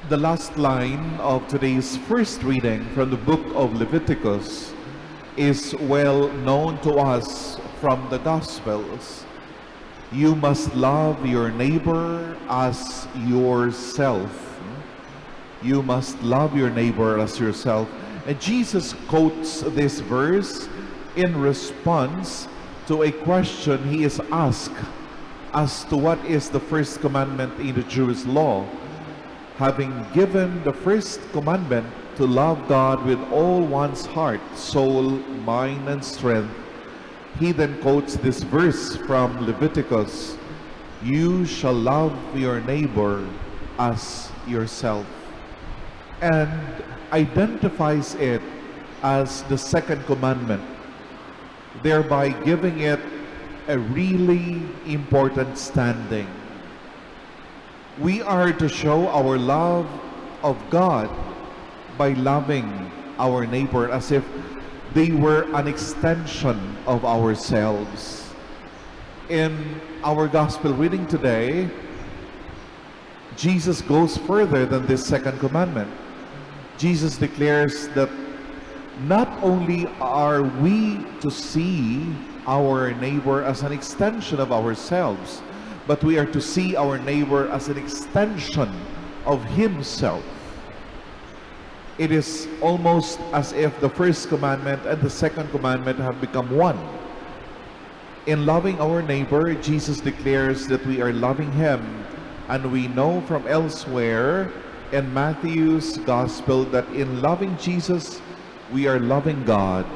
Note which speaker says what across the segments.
Speaker 1: The last line of today's first reading from the book of Leviticus is well known to us from the Gospels. You must love your neighbor as yourself. You must love your neighbor as yourself. And Jesus quotes this verse in response to a question he is asked as to what is the first commandment in the Jewish law. Having given the first commandment to love God with all one's heart, soul, mind, and strength, he then quotes this verse from Leviticus, "You shall love your neighbor as yourself," and identifies it as the second commandment, thereby giving it a really important standing. We are to show our love of God by loving our neighbor as if they were an extension of ourselves. In our gospel reading today, Jesus goes further than this second commandment. Jesus declares that not only are we to see our neighbor as an extension of ourselves, but we are to see our neighbor as an extension of himself. It is almost as if the first commandment and the second commandment have become one. In loving our neighbor, Jesus declares that we are loving him, and we know from elsewhere in Matthew's gospel that in loving Jesus, we are loving God,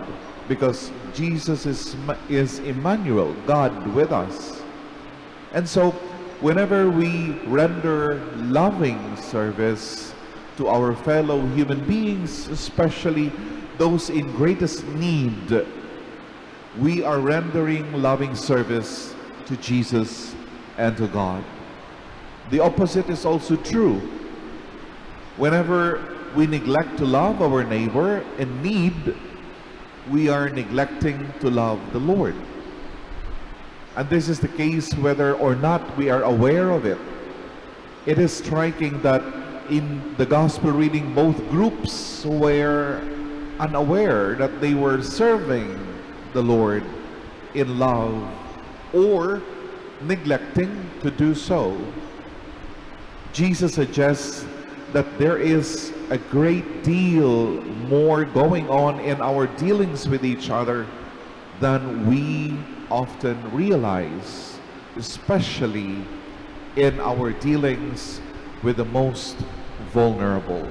Speaker 1: because Jesus is Emmanuel, God with us. And so, whenever we render loving service to our fellow human beings, especially those in greatest need, we are rendering loving service to Jesus and to God. The opposite is also true. Whenever we neglect to love our neighbor in need, we are neglecting to love the Lord. And this is the case whether or not we are aware of it. It is striking that in the gospel reading, both groups were unaware that they were serving the Lord in love or neglecting to do so. Jesus suggests that there is a great deal more going on in our dealings with each other than we often realize, especially in our dealings with the most vulnerable.